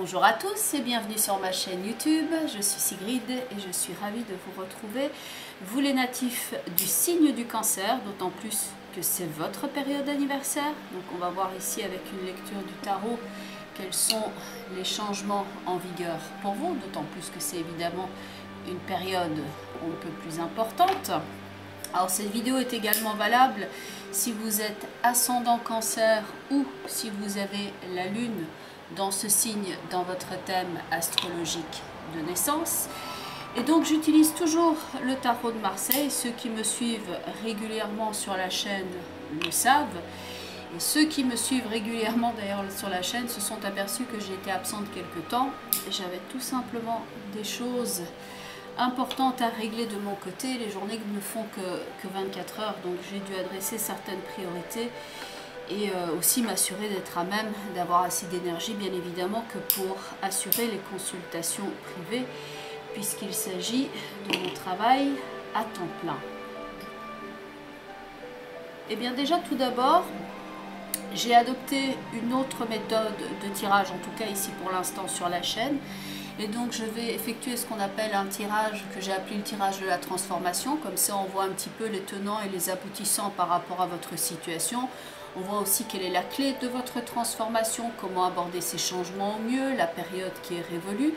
Bonjour à tous et bienvenue sur ma chaîne YouTube, je suis Sigrid et je suis ravie de vous retrouver, vous les natifs du signe du cancer, d'autant plus que c'est votre période d'anniversaire. Donc on va voir ici avec une lecture du tarot quels sont les changements en vigueur pour vous, d'autant plus que c'est évidemment une période un peu plus importante. Alors cette vidéo est également valable si vous êtes ascendant cancer ou si vous avez la lune dans ce signe dans votre thème astrologique de naissance. Et donc j'utilise toujours le tarot de Marseille. Ceux qui me suivent régulièrement sur la chaîne le savent. Et ceux qui me suivent régulièrement d'ailleurs sur la chaîne se sont aperçus que j'ai été absente quelque temps. J'avais tout simplement des choses importantes à régler de mon côté. Les journées ne font que 24 heures, donc j'ai dû adresser certaines priorités et aussi m'assurer d'être à même d'avoir assez d'énergie, bien évidemment, que pour assurer les consultations privées, puisqu'il s'agit de mon travail à temps plein. Et bien déjà, tout d'abord, j'ai adopté une autre méthode de tirage, en tout cas ici pour l'instant sur la chaîne. Et donc je vais effectuer ce qu'on appelle un tirage que j'ai appelé le tirage de la transformation. Comme ça on voit un petit peu les tenants et les aboutissants par rapport à votre situation. On voit aussi quelle est la clé de votre transformation, comment aborder ces changements au mieux, la période qui est révolue.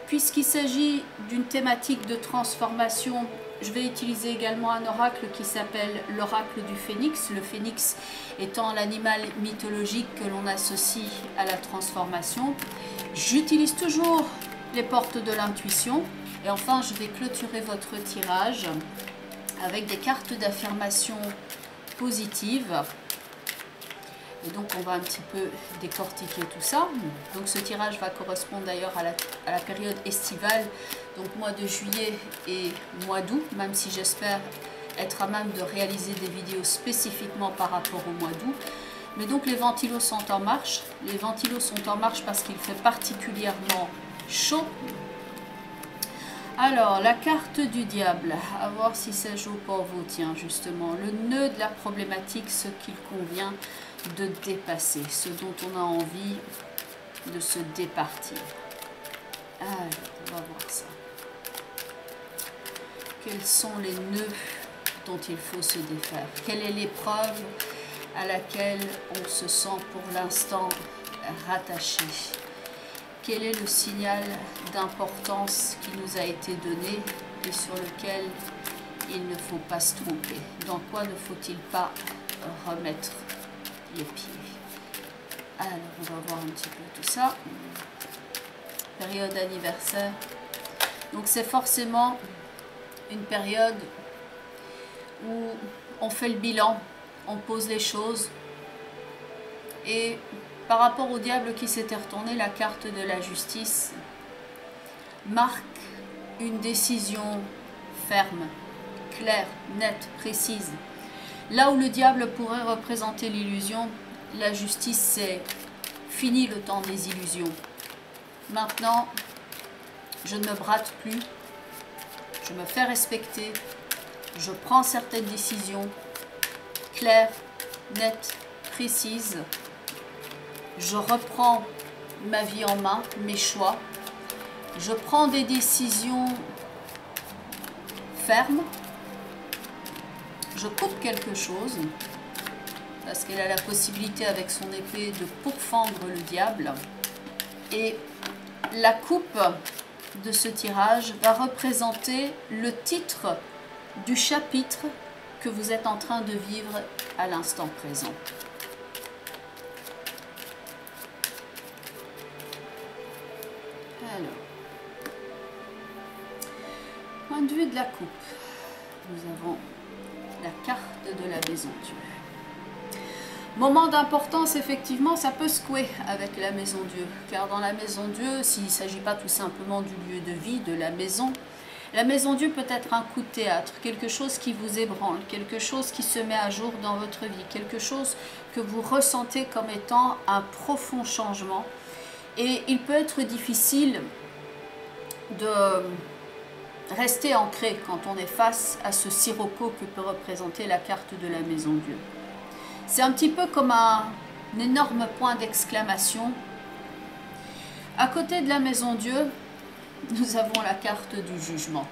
Puisqu'il s'agit d'une thématique de transformation, je vais utiliser également un oracle qui s'appelle l'oracle du phénix. Le phénix étant l'animal mythologique que l'on associe à la transformation. J'utilise toujours les portes de l'intuition. Et enfin, je vais clôturer votre tirage avec des cartes d'affirmation positive. Et donc on va un petit peu décortiquer tout ça. Donc ce tirage va correspondre d'ailleurs à la période estivale, donc mois de juillet et mois d'août, même si j'espère être à même de réaliser des vidéos spécifiquement par rapport au mois d'août. Mais donc les ventilos sont en marche. Les ventilos sont en marche parce qu'il fait particulièrement chaud. Alors, la carte du diable, à voir si ça joue pour vous. Tiens, justement, le nœud de la problématique, ce qu'il convient de dépasser, ce dont on a envie de se départir. Alors, on va voir ça. Quels sont les nœuds dont il faut se défaire? Quelle est l'épreuve à laquelle on se sent pour l'instant rattaché? Quel est le signal d'importance qui nous a été donné et sur lequel il ne faut pas se tromper? Dans quoi ne faut-il pas remettre les pieds? Alors, on va voir un petit peu tout ça. Période anniversaire. Donc, c'est forcément une période où on fait le bilan, on pose les choses et par rapport au diable qui s'était retourné, la carte de la justice marque une décision ferme, claire, nette, précise. Là où le diable pourrait représenter l'illusion, la justice c'est fini le temps des illusions. Maintenant, je ne me brade plus, je me fais respecter, je prends certaines décisions claires, nettes, précises. Je reprends ma vie en main, mes choix. Je prends des décisions fermes. Je coupe quelque chose, parce qu'elle a la possibilité avec son épée de pourfendre le diable. Et la coupe de ce tirage va représenter le titre du chapitre que vous êtes en train de vivre à l'instant présent. Alors, point de vue de la coupe, nous avons la carte de la maison Dieu. Moment d'importance, effectivement, ça peut secouer avec la maison Dieu, car dans la maison Dieu, s'il ne s'agit pas tout simplement du lieu de vie, de la maison Dieu peut être un coup de théâtre, quelque chose qui vous ébranle, quelque chose qui se met à jour dans votre vie, quelque chose que vous ressentez comme étant un profond changement. Et il peut être difficile de rester ancré quand on est face à ce sirocco que peut représenter la carte de la maison Dieu. C'est un petit peu comme un énorme point d'exclamation À côté de la maison Dieu, nous avons la carte du jugement.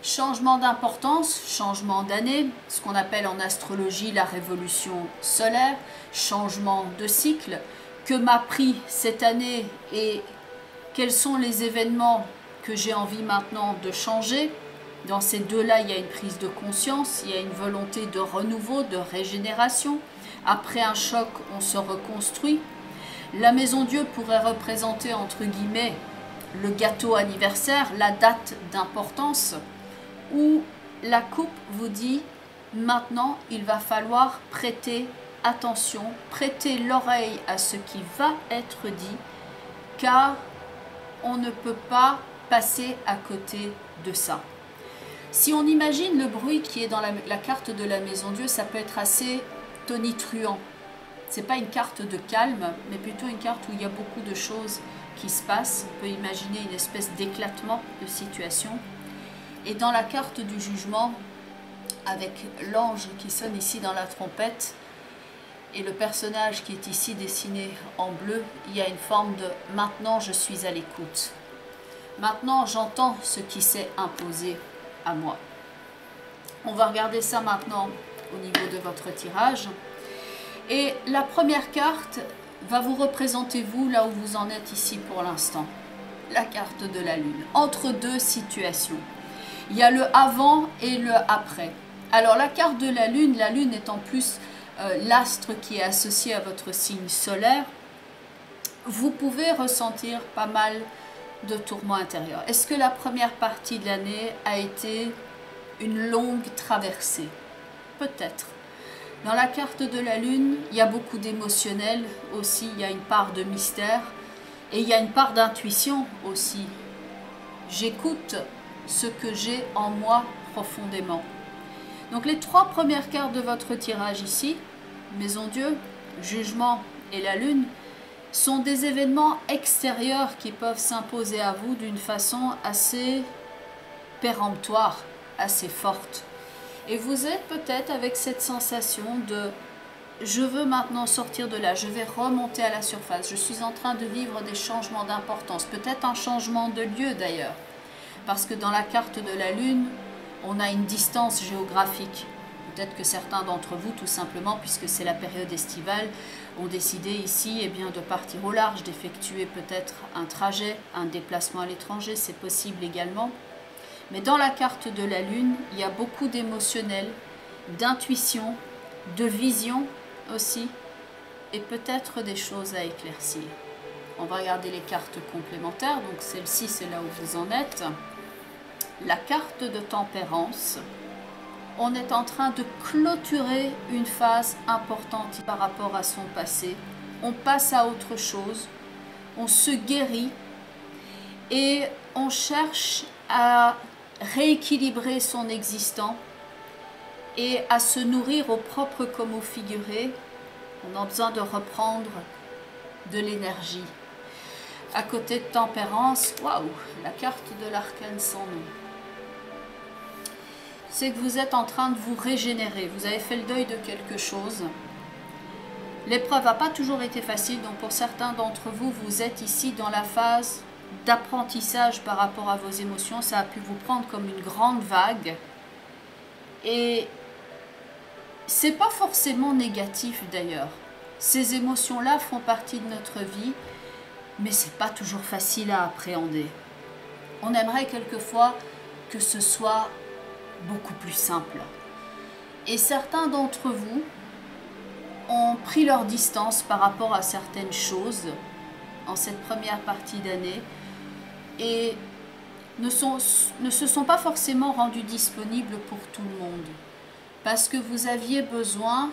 Changement d'importance, changement d'année, ce qu'on appelle en astrologie la révolution solaire, changement de cycle, que m'a pris cette année et quels sont les événements que j'ai envie maintenant de changer. Dans ces deux-là, il y a une prise de conscience, il y a une volonté de renouveau, de régénération. Après un choc, on se reconstruit. La maison Dieu pourrait représenter, entre guillemets, le gâteau anniversaire, la date d'importance, où la coupe vous dit maintenant il va falloir prêter attention, prêter l'oreille à ce qui va être dit, car on ne peut pas passer à côté de ça. Si on imagine le bruit qui est dans la carte de la maison Dieu, ça peut être assez tonitruant. C'est pas une carte de calme, mais plutôt une carte où il y a beaucoup de choses qui se passent. On peut imaginer une espèce d'éclatement de situation. Et dans la carte du jugement, avec l'ange qui sonne ici dans la trompette, et le personnage qui est ici dessiné en bleu, il y a une forme de « maintenant je suis à l'écoute ». Maintenant j'entends ce qui s'est imposé à moi. On va regarder ça maintenant au niveau de votre tirage. Et la première carte va vous représenter vous là où vous en êtes ici pour l'instant. La carte de la lune, entre deux situations. Il y a le avant et le après. Alors la carte de la lune est en plus l'astre qui est associé à votre signe solaire. Vous pouvez ressentir pas mal de tourments intérieurs. Est-ce que la première partie de l'année a été une longue traversée? Peut-être. Dans la carte de la lune, il y a beaucoup d'émotionnel aussi, il y a une part de mystère et il y a une part d'intuition aussi. J'écoute ce que j'ai en moi profondément. Donc les trois premières cartes de votre tirage ici, Maison Dieu, Jugement et la Lune, sont des événements extérieurs qui peuvent s'imposer à vous d'une façon assez péremptoire, assez forte. Et vous êtes peut-être avec cette sensation de « je veux maintenant sortir de là, je vais remonter à la surface, je suis en train de vivre des changements d'importance, peut-être un changement de lieu d'ailleurs. » Parce que dans la carte de la Lune, on a une distance géographique. Peut-être que certains d'entre vous, tout simplement, puisque c'est la période estivale, ont décidé ici eh bien, de partir au large, d'effectuer peut-être un trajet, un déplacement à l'étranger, c'est possible également. Mais dans la carte de la Lune, il y a beaucoup d'émotionnel, d'intuition, de vision aussi, et peut-être des choses à éclaircir. On va regarder les cartes complémentaires, donc celle-ci, c'est là où vous en êtes. La carte de tempérance. On est en train de clôturer une phase importante par rapport à son passé. On passe à autre chose, on se guérit et on cherche à rééquilibrer son existant et à se nourrir au propre comme au figuré. On a besoin de reprendre de l'énergie. À côté de tempérance, waouh, la carte de l'arcane sans nom. C'est que vous êtes en train de vous régénérer. Vous avez fait le deuil de quelque chose. L'épreuve n'a pas toujours été facile, donc pour certains d'entre vous, vous êtes ici dans la phase d'apprentissage par rapport à vos émotions. Ça a pu vous prendre comme une grande vague. Et c'est pas forcément négatif d'ailleurs. Ces émotions-là font partie de notre vie, mais c'est pas toujours facile à appréhender. On aimerait quelquefois que ce soit beaucoup plus simple. Et certains d'entre vous ont pris leur distance par rapport à certaines choses en cette première partie d'année et ne se sont pas forcément rendus disponibles pour tout le monde. Parce que vous aviez besoin,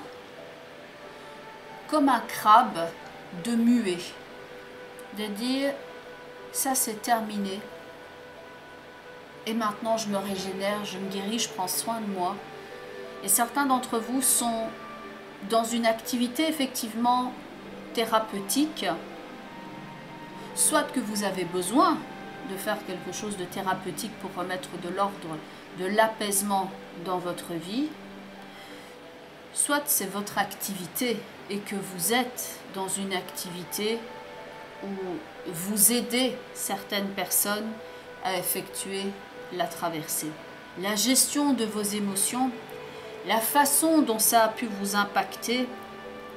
comme un crabe, de muer. De dire, ça c'est terminé. Et maintenant je me régénère, je me guéris, je prends soin de moi. Et certains d'entre vous sont dans une activité effectivement thérapeutique, soit que vous avez besoin de faire quelque chose de thérapeutique pour remettre de l'ordre, de l'apaisement dans votre vie, soit c'est votre activité et que vous êtes dans une activité ou vous aider certaines personnes à effectuer la traversée. La gestion de vos émotions, la façon dont ça a pu vous impacter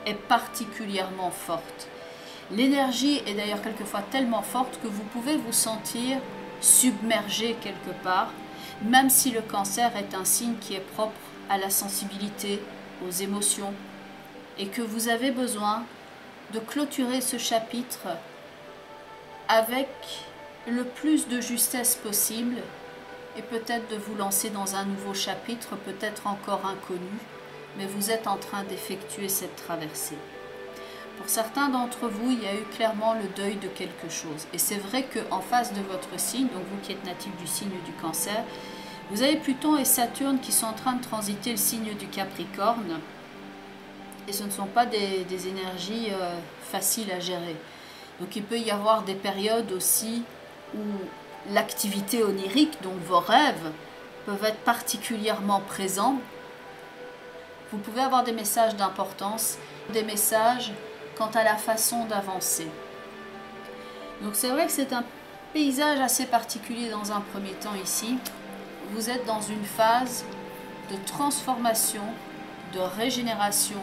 est particulièrement forte. L'énergie est d'ailleurs quelquefois tellement forte que vous pouvez vous sentir submergé quelque part, même si le cancer est un signe qui est propre à la sensibilité, aux émotions, et que vous avez besoin de clôturer ce chapitre avec le plus de justesse possible et peut-être de vous lancer dans un nouveau chapitre, peut-être encore inconnu, mais vous êtes en train d'effectuer cette traversée. Pour certains d'entre vous, il y a eu clairement le deuil de quelque chose. Et c'est vrai qu'en face de votre signe, donc vous qui êtes natif du signe du cancer, vous avez Pluton et Saturne qui sont en train de transiter le signe du Capricorne. Et ce ne sont pas des énergies faciles à gérer. Donc il peut y avoir des périodes aussi où l'activité onirique, donc vos rêves, peuvent être particulièrement présents. Vous pouvez avoir des messages d'importance, des messages quant à la façon d'avancer. Donc c'est vrai que c'est un paysage assez particulier dans un premier temps ici. Vous êtes dans une phase de transformation, de régénération,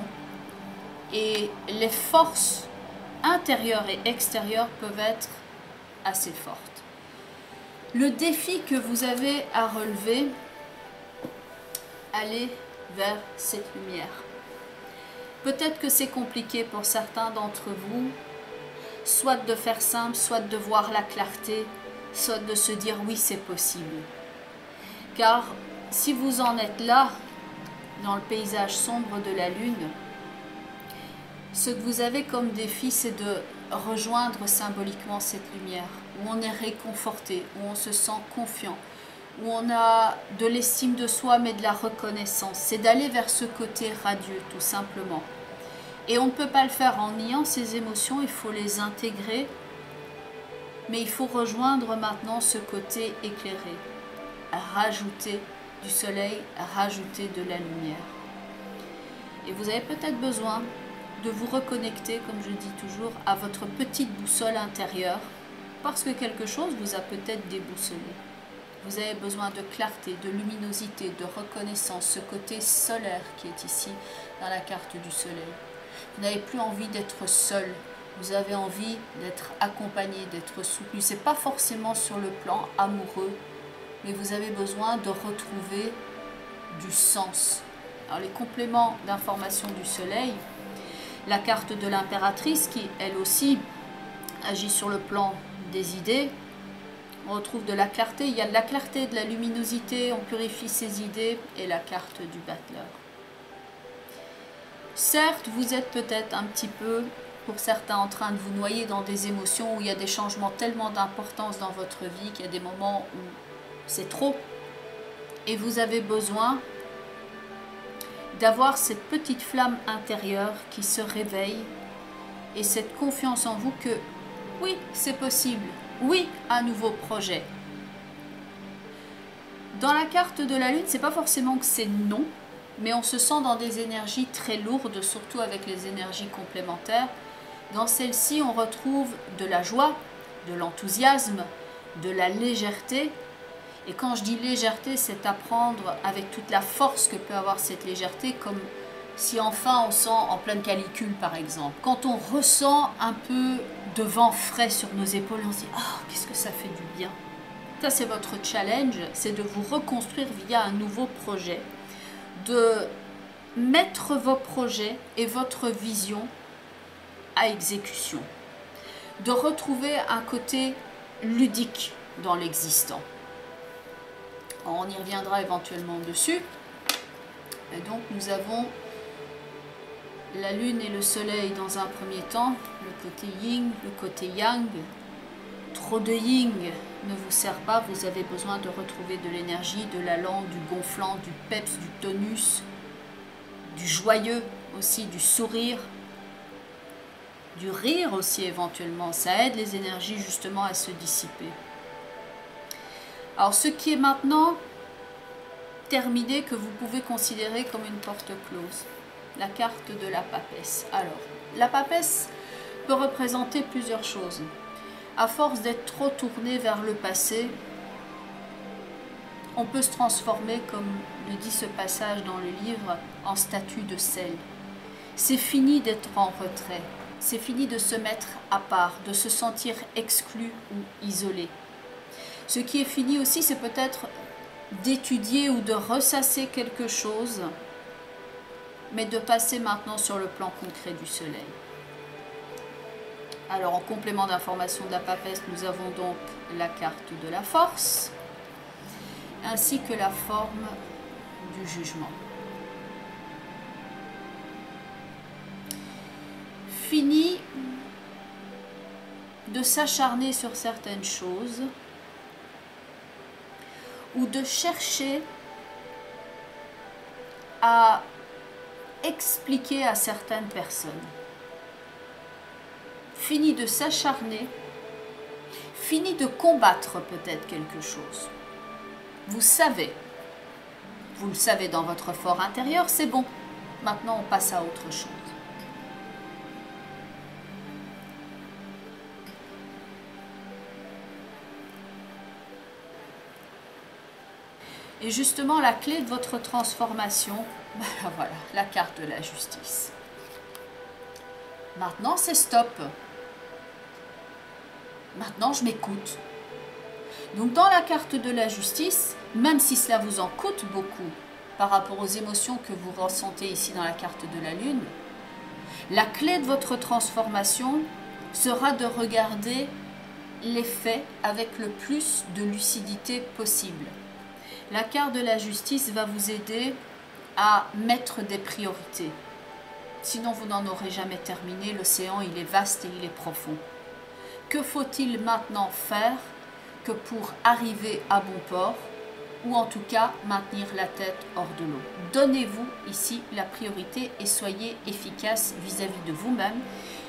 et les forces intérieures et extérieures peuvent être assez fortes. Le défi que vous avez à relever, allez vers cette lumière. Peut-être que c'est compliqué pour certains d'entre vous, soit de faire simple, soit de voir la clarté, soit de se dire oui, c'est possible. Car si vous en êtes là, dans le paysage sombre de la Lune, ce que vous avez comme défi, c'est de rejoindre symboliquement cette lumière, où on est réconforté, où on se sent confiant, où on a de l'estime de soi, mais de la reconnaissance. C'est d'aller vers ce côté radieux, tout simplement. Et on ne peut pas le faire en niant ces émotions, il faut les intégrer, mais il faut rejoindre maintenant ce côté éclairé, rajouter du soleil, rajouter de la lumière. Et vous avez peut-être besoin de vous reconnecter, comme je dis toujours, à votre petite boussole intérieure, parce que quelque chose vous a peut-être déboussolé. Vous avez besoin de clarté, de luminosité, de reconnaissance, ce côté solaire qui est ici dans la carte du soleil. Vous n'avez plus envie d'être seul, vous avez envie d'être accompagné, d'être soutenu. Ce n'est pas forcément sur le plan amoureux, mais vous avez besoin de retrouver du sens. Alors les compléments d'information du soleil, la carte de l'impératrice qui elle aussi agit sur le plan des idées, on retrouve de la clarté, il y a de la clarté, de la luminosité, on purifie ses idées, et la carte du battleur. Certes, vous êtes peut-être un petit peu, pour certains, en train de vous noyer dans des émotions où il y a des changements tellement d'importance dans votre vie qu'il y a des moments où c'est trop, et vous avez besoin d'avoir cette petite flamme intérieure qui se réveille et cette confiance en vous que oui, c'est possible, oui, un nouveau projet. Dans la carte de la Lune, c'est pas forcément que c'est non, mais on se sent dans des énergies très lourdes, surtout avec les énergies complémentaires. Dans celle-ci, on retrouve de la joie, de l'enthousiasme, de la légèreté. Et quand je dis légèreté, c'est à prendre avec toute la force que peut avoir cette légèreté, comme si enfin on sent en pleine canicule par exemple. Quand on ressent un peu de vent frais sur nos épaules, on se dit « Oh, qu'est-ce que ça fait du bien !» Ça, c'est votre challenge, c'est de vous reconstruire via un nouveau projet, de mettre vos projets et votre vision à exécution, de retrouver un côté ludique dans l'existant. On y reviendra éventuellement dessus. Et donc nous avons la Lune et le Soleil dans un premier temps, le côté Yin, le côté Yang. Trop de Yin ne vous sert pas, vous avez besoin de retrouver de l'énergie, de l'allant, du gonflant, du peps, du tonus, du joyeux aussi, du sourire, du rire aussi éventuellement. Ça aide les énergies justement à se dissiper. Alors ce qui est maintenant terminé, que vous pouvez considérer comme une porte close, la carte de la papesse. Alors, la papesse, peut représenter plusieurs choses. À force d'être trop tourné vers le passé, on peut se transformer, comme le dit ce passage dans le livre, en statue de sel. C'est fini d'être en retrait, c'est fini de se mettre à part, de se sentir exclu ou isolé. Ce qui est fini aussi, c'est peut-être d'étudier ou de ressasser quelque chose, mais de passer maintenant sur le plan concret du soleil. Alors, en complément d'information de la papesse, nous avons donc la carte de la force, ainsi que la forme du jugement. Fini de s'acharner sur certaines choses ou de chercher à expliquer à certaines personnes. Fini de s'acharner, fini de combattre peut-être quelque chose. Vous le savez dans votre fort intérieur, c'est bon. Maintenant, on passe à autre chose. Et justement, la clé de votre transformation, voilà, la carte de la justice. Maintenant, c'est stop. Maintenant, je m'écoute. Donc, dans la carte de la justice, même si cela vous en coûte beaucoup par rapport aux émotions que vous ressentez ici dans la carte de la lune, la clé de votre transformation sera de regarder les faits avec le plus de lucidité possible. La carte de la justice va vous aider à mettre des priorités. Sinon, vous n'en aurez jamais terminé. L'océan, il est vaste et il est profond. Que faut-il maintenant faire que pour arriver à bon port, ou en tout cas maintenir la tête hors de l'eau? Donnez-vous ici la priorité et soyez efficace vis-à-vis de vous-même.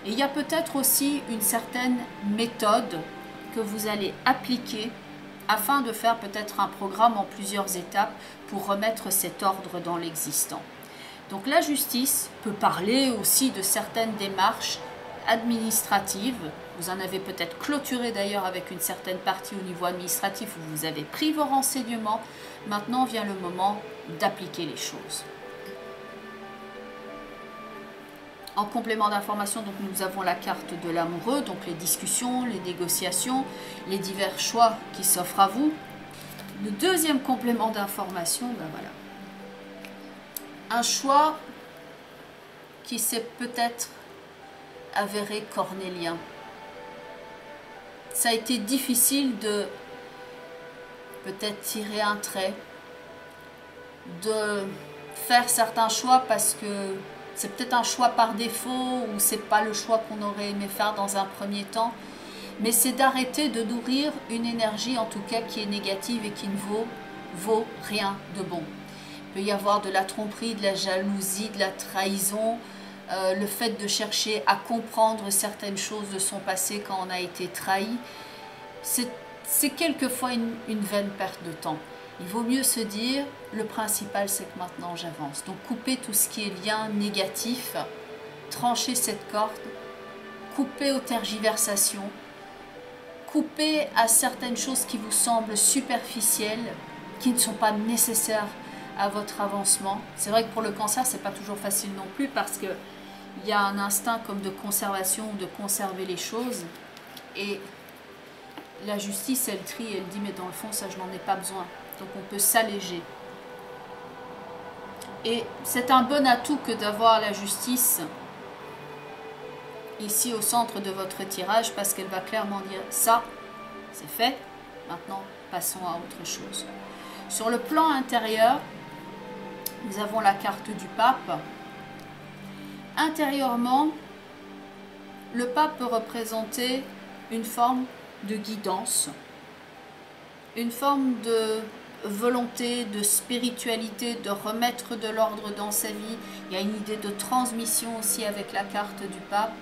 Et il y a peut-être aussi une certaine méthode que vous allez appliquer afin de faire peut-être un programme en plusieurs étapes pour remettre cet ordre dans l'existant. Donc la justice peut parler aussi de certaines démarches administratives. Vous en avez peut-être clôturé d'ailleurs avec une certaine partie au niveau administratif où vous avez pris vos renseignements. Maintenant vient le moment d'appliquer les choses. En complément d'information, donc nous avons la carte de l'amoureux, donc les discussions, les négociations, les divers choix qui s'offrent à vous. Le deuxième complément d'information, ben voilà. Un choix qui s'est peut-être avéré cornélien. Ça a été difficile de peut-être tirer un trait, de faire certains choix parce que c'est peut-être un choix par défaut ou c'est pas le choix qu'on aurait aimé faire dans un premier temps. Mais c'est d'arrêter de nourrir une énergie en tout cas qui est négative et qui ne vaut rien de bon. Il peut y avoir de la tromperie, de la jalousie, de la trahison, le fait de chercher à comprendre certaines choses de son passé quand on a été trahi. C'est quelquefois une vaine perte de temps. Il vaut mieux se dire, le principal c'est que maintenant j'avance. Donc couper tout ce qui est lien négatif, trancher cette corde, couper aux tergiversations, couper à certaines choses qui vous semblent superficielles, qui ne sont pas nécessaires à votre avancement. C'est vrai que pour le cancer, c'est pas toujours facile non plus parce que il y a un instinct comme de conservation, de conserver les choses. Et la justice, elle trie, elle dit, mais dans le fond, ça, je n'en ai pas besoin. Donc on peut s'alléger. Et c'est un bon atout que d'avoir la justice ici au centre de votre tirage parce qu'elle va clairement dire ça, c'est fait, maintenant passons à autre chose. Sur le plan intérieur, nous avons la carte du pape. Intérieurement, le pape peut représenter une forme de guidance, une forme de volonté, de spiritualité, de remettre de l'ordre dans sa vie. Il y a une idée de transmission aussi avec la carte du pape.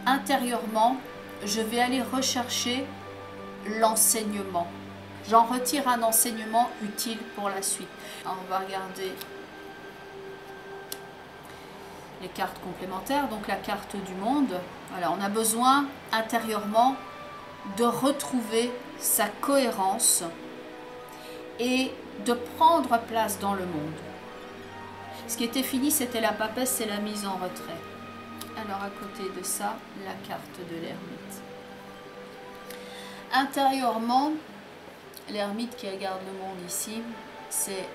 Intérieurement, je vais aller rechercher l'enseignement. J'en retire un enseignement utile pour la suite. Alors, on va regarder les cartes complémentaires, donc la carte du monde. Voilà, on a besoin intérieurement de retrouver sa cohérence et de prendre place dans le monde. Ce qui était fini, c'était la papesse, c'est la mise en retrait. Alors à côté de ça, la carte de l'ermite. Intérieurement, l'ermite qui regarde le monde ici, c'est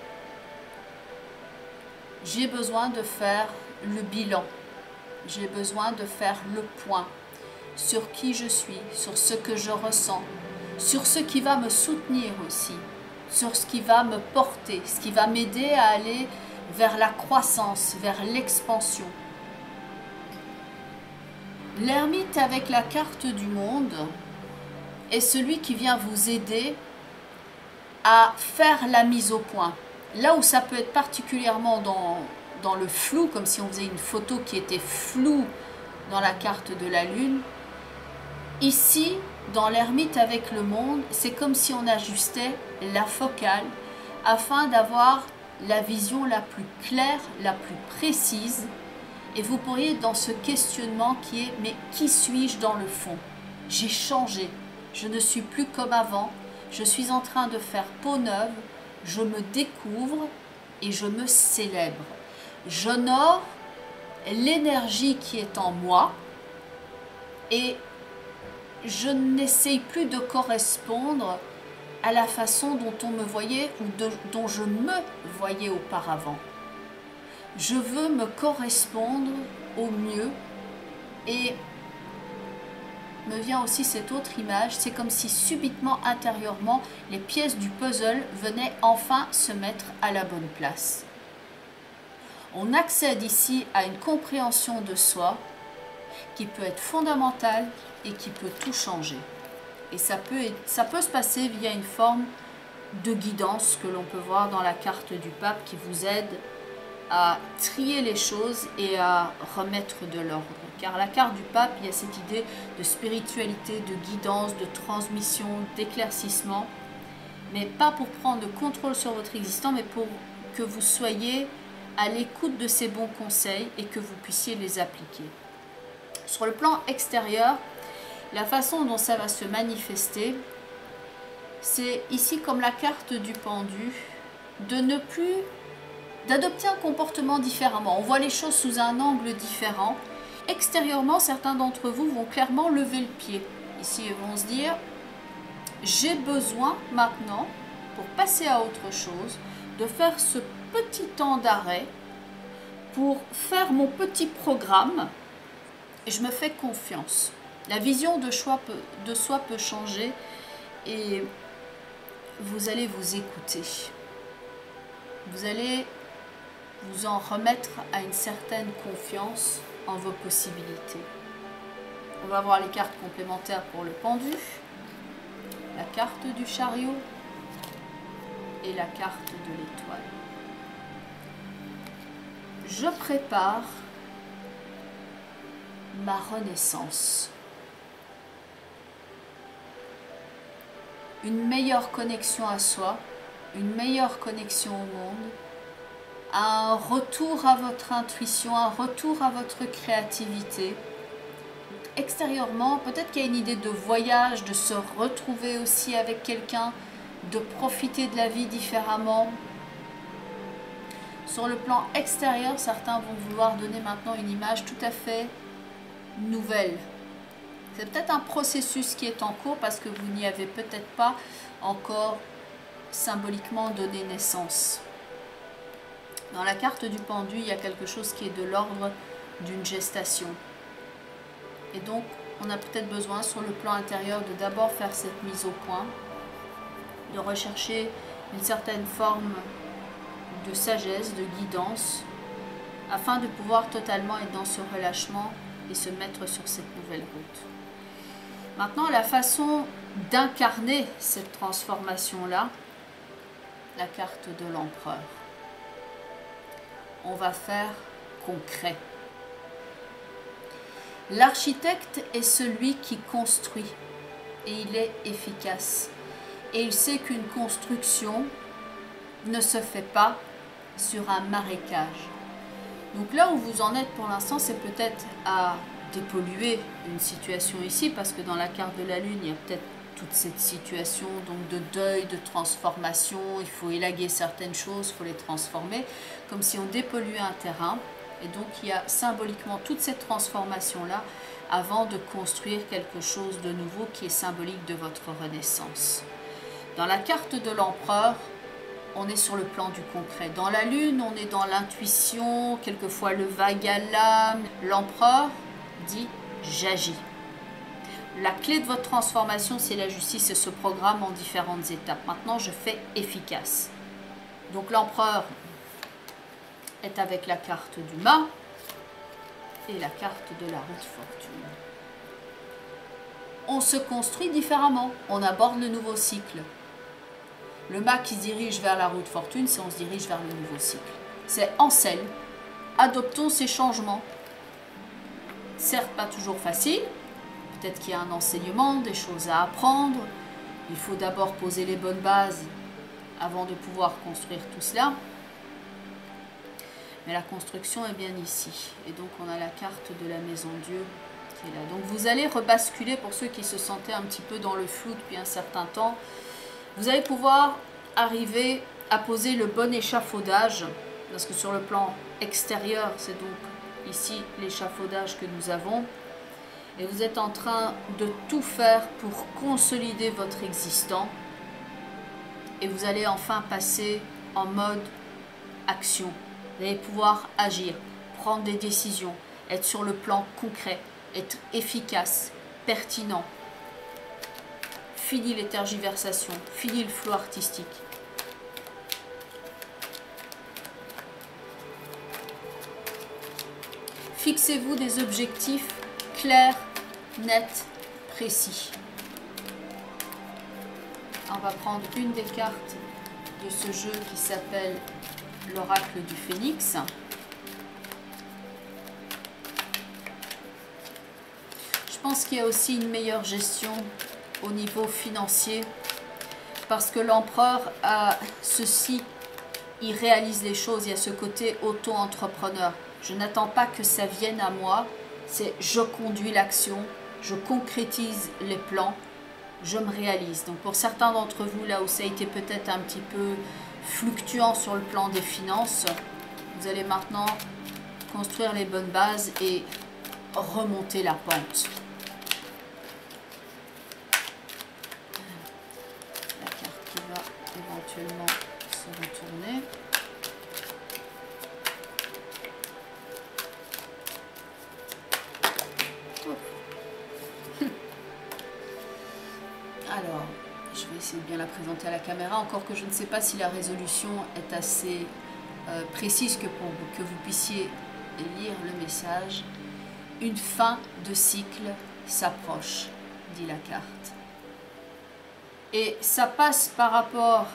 j'ai besoin de faire le bilan, j'ai besoin de faire le point sur qui je suis, sur ce que je ressens, sur ce qui va me soutenir aussi, sur ce qui va me porter, ce qui va m'aider à aller vers la croissance, vers l'expansion. L'ermite avec la carte du monde est celui qui vient vous aider à faire la mise au point. Là où ça peut être particulièrement dans le flou, comme si on faisait une photo qui était floue dans la carte de la lune, ici, dans l'ermite avec le monde, c'est comme si on ajustait la focale afin d'avoir la vision la plus claire, la plus précise. Et vous pourriez dans ce questionnement qui est « mais qui suis-je dans le fond ?» J'ai changé, je ne suis plus comme avant, je suis en train de faire peau neuve, je me découvre et je me célèbre. J'honore l'énergie qui est en moi et je n'essaye plus de correspondre à la façon dont on me voyait ou dont je me voyais auparavant. Je veux me correspondre au mieux et me vient aussi cette autre image, c'est comme si subitement intérieurement les pièces du puzzle venaient enfin se mettre à la bonne place. On accède ici à une compréhension de soi qui peut être fondamentale et qui peut tout changer. Et ça peut se passer via une forme de guidance que l'on peut voir dans la carte du pape qui vous aide à trier les choses et à remettre de l'ordre. Car la carte du pape, il y a cette idée de spiritualité, de guidance, de transmission, d'éclaircissement, mais pas pour prendre le contrôle sur votre existence, mais pour que vous soyez à l'écoute de ces bons conseils et que vous puissiez les appliquer. Sur le plan extérieur, la façon dont ça va se manifester, c'est ici comme la carte du pendu, d'adopter un comportement différemment. On voit les choses sous un angle différent. Extérieurement, certains d'entre vous vont clairement lever le pied. Ici, ils vont se dire, j'ai besoin maintenant, pour passer à autre chose, de faire ce petit temps d'arrêt pour faire mon petit programme et je me fais confiance. La vision de soi peut changer et vous allez vous écouter. Vous allez vous en remettre à une certaine confiance en vos possibilités. On va voir les cartes complémentaires pour le pendu, la carte du chariot et la carte de l'étoile. Je prépare ma renaissance. Une meilleure connexion à soi, une meilleure connexion au monde, un retour à votre intuition, un retour à votre créativité. Extérieurement, peut-être qu'il y a une idée de voyage, de se retrouver aussi avec quelqu'un, de profiter de la vie différemment. Sur le plan extérieur, certains vont vouloir donner maintenant une image tout à fait nouvelle. C'est peut-être un processus qui est en cours parce que vous n'y avez peut-être pas encore symboliquement donné naissance. Dans la carte du pendu, il y a quelque chose qui est de l'ordre d'une gestation. Et donc, on a peut-être besoin sur le plan intérieur de d'abord faire cette mise au point, de rechercher une certaine forme de sagesse, de guidance, afin de pouvoir totalement être dans ce relâchement et se mettre sur cette nouvelle route. Maintenant, la façon d'incarner cette transformation-là, la carte de l'empereur. On va faire concret. L'architecte est celui qui construit et il est efficace. Et il sait qu'une construction ne se fait pas sur un marécage. Donc là où vous en êtes pour l'instant, c'est peut-être à dépolluer une situation ici, parce que dans la carte de la Lune, il y a peut-être toute cette situation donc de deuil, de transformation, il faut élaguer certaines choses, il faut les transformer, comme si on dépolluait un terrain. Et donc il y a symboliquement toute cette transformation-là avant de construire quelque chose de nouveau qui est symbolique de votre renaissance. Dans la carte de l'empereur, on est sur le plan du concret. Dans la Lune, on est dans l'intuition, quelquefois le vague à l'âme. L'empereur dit « j'agis ». La clé de votre transformation, c'est la justice et ce programme en différentes étapes. Maintenant, je fais efficace. Donc l'empereur est avec la carte du mât et la carte de la roue de fortune. On se construit différemment, on aborde le nouveau cycle. Le mât qui se dirige vers la roue de fortune, c'est on se dirige vers le nouveau cycle. C'est en selle, adoptons ces changements. Certes, pas toujours facile, peut-être qu'il y a un enseignement, des choses à apprendre. Il faut d'abord poser les bonnes bases avant de pouvoir construire tout cela. Mais la construction est bien ici. Et donc on a la carte de la maison Dieu qui est là. Donc vous allez rebasculer, pour ceux qui se sentaient un petit peu dans le flou depuis un certain temps, vous allez pouvoir arriver à poser le bon échafaudage, parce que sur le plan extérieur, c'est donc ici l'échafaudage que nous avons. Et vous êtes en train de tout faire pour consolider votre existant. Et vous allez enfin passer en mode action. Vous allez pouvoir agir, prendre des décisions, être sur le plan concret, être efficace, pertinent. Fini les tergiversations, fini le flou artistique. Fixez-vous des objectifs clairs, nets, précis. On va prendre une des cartes de ce jeu qui s'appelle l'oracle du phénix. Je pense qu'il y a aussi une meilleure gestion au niveau financier, parce que l'empereur a ceci, il réalise les choses, il y a ce côté auto-entrepreneur. Je n'attends pas que ça vienne à moi, c'est je conduis l'action, je concrétise les plans, je me réalise. Donc pour certains d'entre vous, là où ça a été peut-être un petit peu fluctuant sur le plan des finances, vous allez maintenant construire les bonnes bases et remonter la pente. La carte qui va éventuellement se retourner. Alors, je vais essayer de bien la présenter à la caméra, encore que je ne sais pas si la résolution est assez précise que pour que vous puissiez lire le message. Une fin de cycle s'approche, dit la carte. Et ça passe par rapport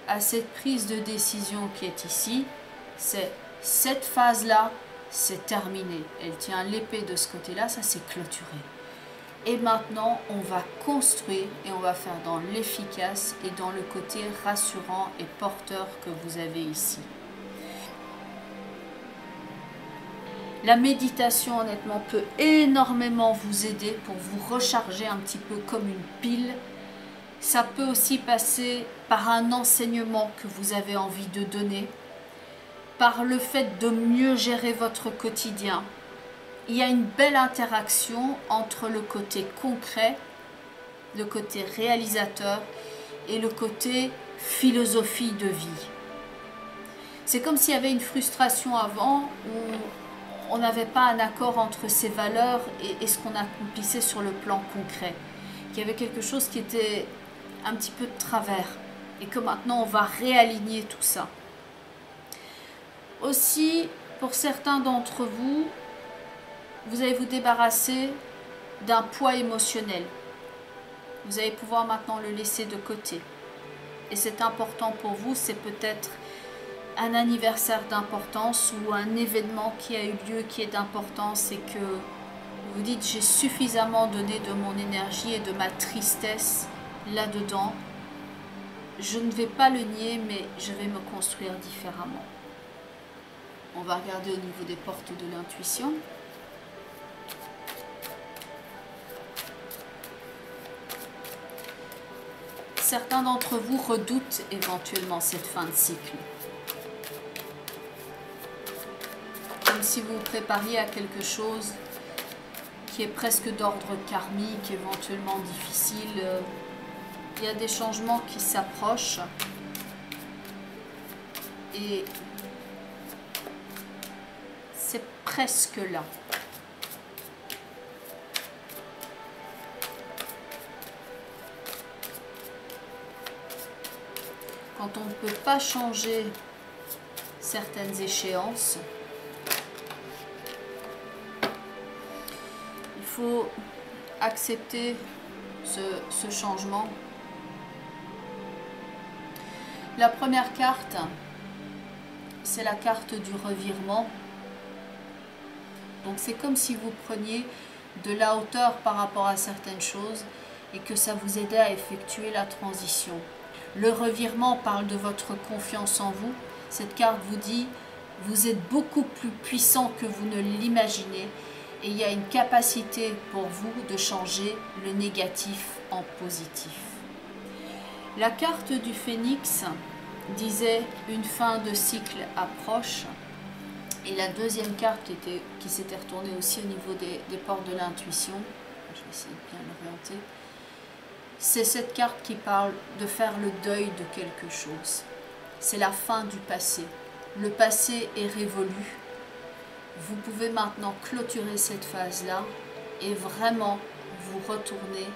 à cette prise de décision qui est ici. C'est cette phase-là, c'est terminé. Elle tient l'épée de ce côté-là, ça s'est clôturé. Et maintenant, on va construire et on va faire dans l'efficace et dans le côté rassurant et porteur que vous avez ici. La méditation, honnêtement, peut énormément vous aider pour vous recharger un petit peu comme une pile. Ça peut aussi passer par un enseignement que vous avez envie de donner, par le fait de mieux gérer votre quotidien. Il y a une belle interaction entre le côté concret, le côté réalisateur et le côté philosophie de vie. C'est comme s'il y avait une frustration avant où on n'avait pas un accord entre ces valeurs et ce qu'on accomplissait sur le plan concret. Qu'il y avait quelque chose qui était un petit peu de travers et que maintenant on va réaligner tout ça. Aussi, pour certains d'entre vous, vous allez vous débarrasser d'un poids émotionnel. Vous allez pouvoir maintenant le laisser de côté. Et c'est important pour vous, c'est peut-être un anniversaire d'importance ou un événement qui a eu lieu qui est d'importance et que vous dites j'ai suffisamment donné de mon énergie et de ma tristesse là-dedans. Je ne vais pas le nier, mais je vais me construire différemment. On va regarder au niveau des portes de l'intuition. Certains d'entre vous redoutent éventuellement cette fin de cycle. Comme si vous vous prépariez à quelque chose qui est presque d'ordre karmique, éventuellement difficile. Il y a des changements qui s'approchent. Et c'est presque là. Quand on ne peut pas changer certaines échéances, il faut accepter ce changement. La première carte, c'est la carte du revirement. Donc c'est comme si vous preniez de la hauteur par rapport à certaines choses et que ça vous aidait à effectuer la transition. Le revirement parle de votre confiance en vous. Cette carte vous dit, vous êtes beaucoup plus puissant que vous ne l'imaginez et il y a une capacité pour vous de changer le négatif en positif. La carte du phénix disait une fin de cycle approche. Et la deuxième carte qui s'était retournée aussi au niveau des portes de l'intuition, je vais essayer de bien l'orienter, c'est cette carte qui parle de faire le deuil de quelque chose. C'est la fin du passé. Le passé est révolu. Vous pouvez maintenant clôturer cette phase-là et vraiment vous retourner,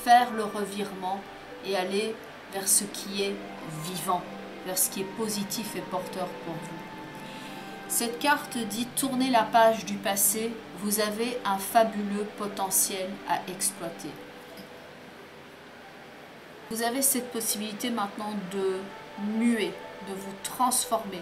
faire le revirement et aller vers ce qui est vivant, vers ce qui est positif et porteur pour vous. Cette carte dit « Tournez la page du passé, vous avez un fabuleux potentiel à exploiter ». Vous avez cette possibilité maintenant de muer, de vous transformer,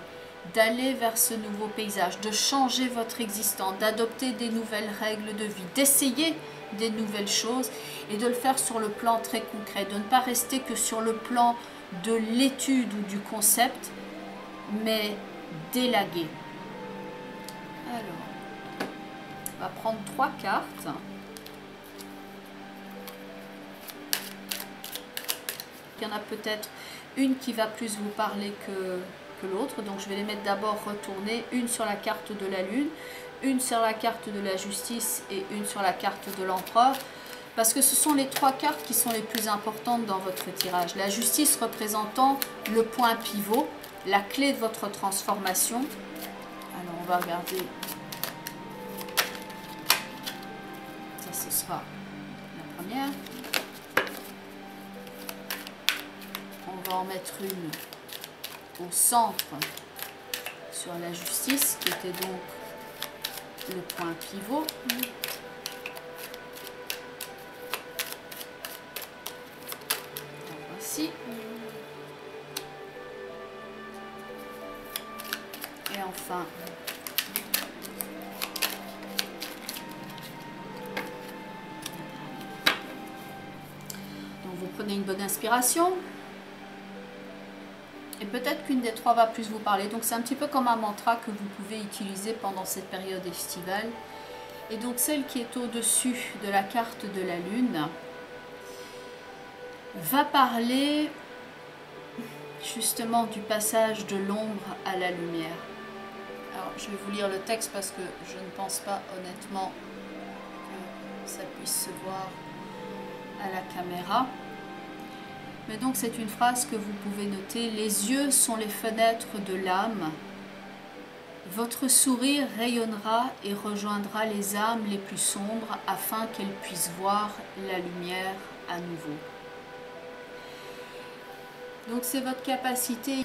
d'aller vers ce nouveau paysage, de changer votre existence, d'adopter des nouvelles règles de vie, d'essayer des nouvelles choses et de le faire sur le plan très concret, de ne pas rester que sur le plan de l'étude ou du concept, mais d'élaguer. Alors, on va prendre 3 cartes. Il y en a peut-être une qui va plus vous parler que l'autre. Donc je vais les mettre d'abord retournées. Une sur la carte de la lune, une sur la carte de la justice et une sur la carte de l'empereur. Parce que ce sont les 3 cartes qui sont les plus importantes dans votre tirage. La justice représentant le point pivot, la clé de votre transformation. Alors on va regarder. Ça, ce sera la première. On va en mettre une au centre sur la justice, qui était donc le point pivot. Voici. Et enfin, donc vous prenez une bonne inspiration. Et peut-être qu'une des 3 va plus vous parler. Donc c'est un petit peu comme un mantra que vous pouvez utiliser pendant cette période estivale. Et donc celle qui est au-dessus de la carte de la lune va parler justement du passage de l'ombre à la lumière. Alors je vais vous lire le texte parce que je ne pense pas honnêtement que ça puisse se voir à la caméra. Mais donc c'est une phrase que vous pouvez noter. Les yeux sont les fenêtres de l'âme. Votre sourire rayonnera et rejoindra les âmes les plus sombres afin qu'elles puissent voir la lumière à nouveau. Donc c'est votre capacité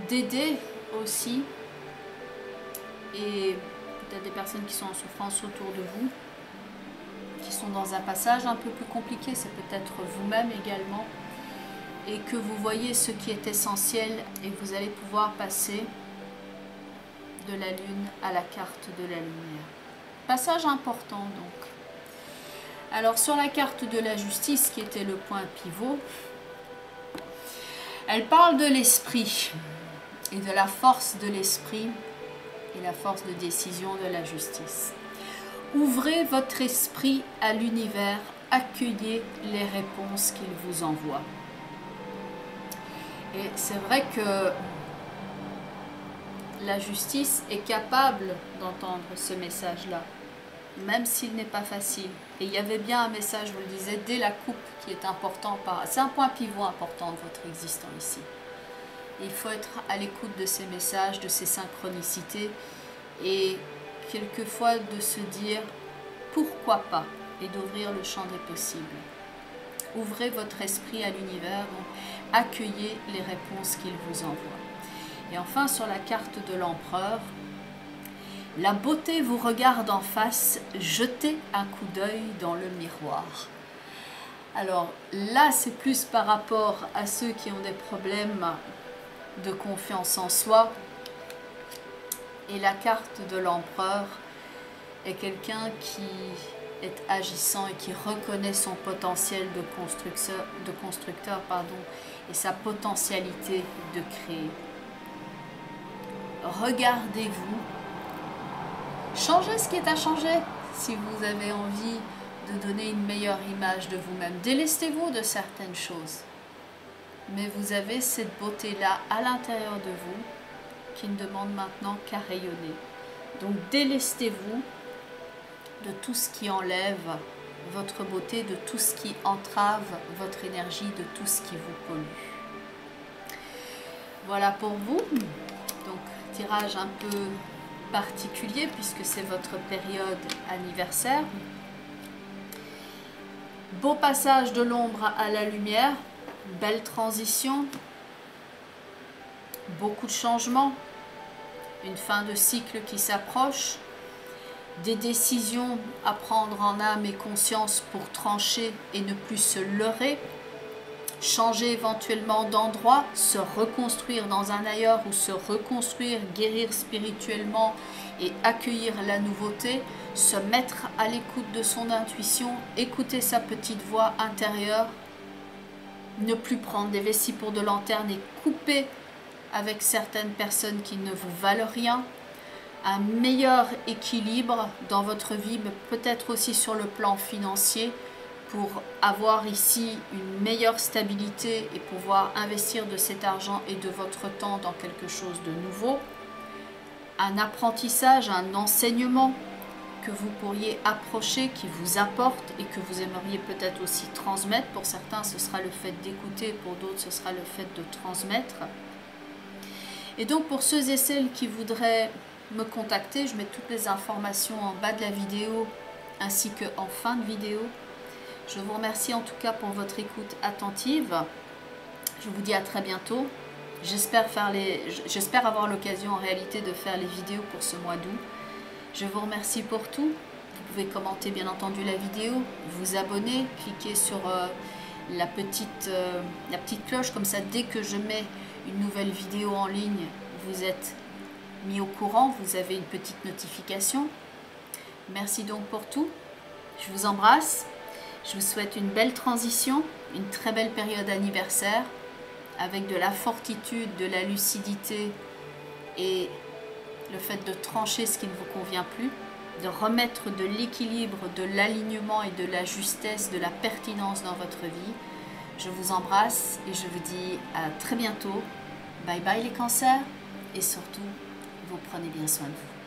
d'aider aussi, et peut-être des personnes qui sont en souffrance autour de vous, qui sont dans un passage un peu plus compliqué, c'est peut-être vous-même également, et que vous voyez ce qui est essentiel et que vous allez pouvoir passer de la lune à la carte de la lumière. Passage important donc. Alors sur la carte de la justice, qui était le point pivot, elle parle de l'esprit. et de la force de l'esprit et la force de décision de la justice. Ouvrez votre esprit à l'univers, accueillez les réponses qu'il vous envoie. Et c'est vrai que la justice est capable d'entendre ce message-là, même s'il n'est pas facile. Et il y avait bien un message, je vous le disais, dès la coupe qui est important. C'est un point pivot important de votre existence ici. Et il faut être à l'écoute de ces messages, de ces synchronicités, et quelquefois de se dire pourquoi pas, et d'ouvrir le champ des possibles. Ouvrez votre esprit à l'univers, donc accueillez les réponses qu'il vous envoie. Et enfin, sur la carte de l'empereur, la beauté vous regarde en face, jetez un coup d'œil dans le miroir. Alors là, c'est plus par rapport à ceux qui ont des problèmes de confiance en soi. Et la carte de l'empereur est quelqu'un qui est agissant et qui reconnaît son potentiel de constructeur, et sa potentialité de créer. Regardez-vous, changez ce qui est à changer si vous avez envie de donner une meilleure image de vous-même. Délestez-vous de certaines choses, mais vous avez cette beauté-là à l'intérieur de vous qui ne demande maintenant qu'à rayonner. Donc délestez-vous de tout ce qui enlève votre beauté, de tout ce qui entrave votre énergie, de tout ce qui vous pollue. Voilà pour vous. Donc tirage un peu particulier puisque c'est votre période anniversaire. Beau passage de l'ombre à la lumière, belle transition, beaucoup de changements, une fin de cycle qui s'approche, des décisions à prendre en âme et conscience pour trancher et ne plus se leurrer, changer éventuellement d'endroit, se reconstruire dans un ailleurs ou se reconstruire, guérir spirituellement et accueillir la nouveauté, se mettre à l'écoute de son intuition, écouter sa petite voix intérieure, ne plus prendre des vessies pour de lanterne et couper avec certaines personnes qui ne vous valent rien, un meilleur équilibre dans votre vie, mais peut-être aussi sur le plan financier, pour avoir ici une meilleure stabilité et pouvoir investir de cet argent et de votre temps dans quelque chose de nouveau. Un apprentissage, un enseignement que vous pourriez approcher, qui vous apporte et que vous aimeriez peut-être aussi transmettre. Pour certains, ce sera le fait d'écouter, pour d'autres, ce sera le fait de transmettre. Et donc, pour ceux et celles qui voudraient me contacter, je mets toutes les informations en bas de la vidéo ainsi qu'en fin de vidéo. Je vous remercie en tout cas pour votre écoute attentive. Je vous dis à très bientôt. J'espère avoir l'occasion en réalité de faire les vidéos pour ce mois d'août. Je vous remercie pour tout. Vous pouvez commenter bien entendu la vidéo, vous abonner, cliquer sur la petite cloche, comme ça dès que je mets une nouvelle vidéo en ligne, vous êtes mis au courant, vous avez une petite notification. Merci donc pour tout. Je vous embrasse. Je vous souhaite une belle transition, une très belle période anniversaire, avec de la fortitude, de la lucidité et le fait de trancher ce qui ne vous convient plus, de remettre de l'équilibre, de l'alignement et de la justesse, de la pertinence dans votre vie. Je vous embrasse et je vous dis à très bientôt. Bye bye les cancers et surtout, vous prenez bien soin de vous.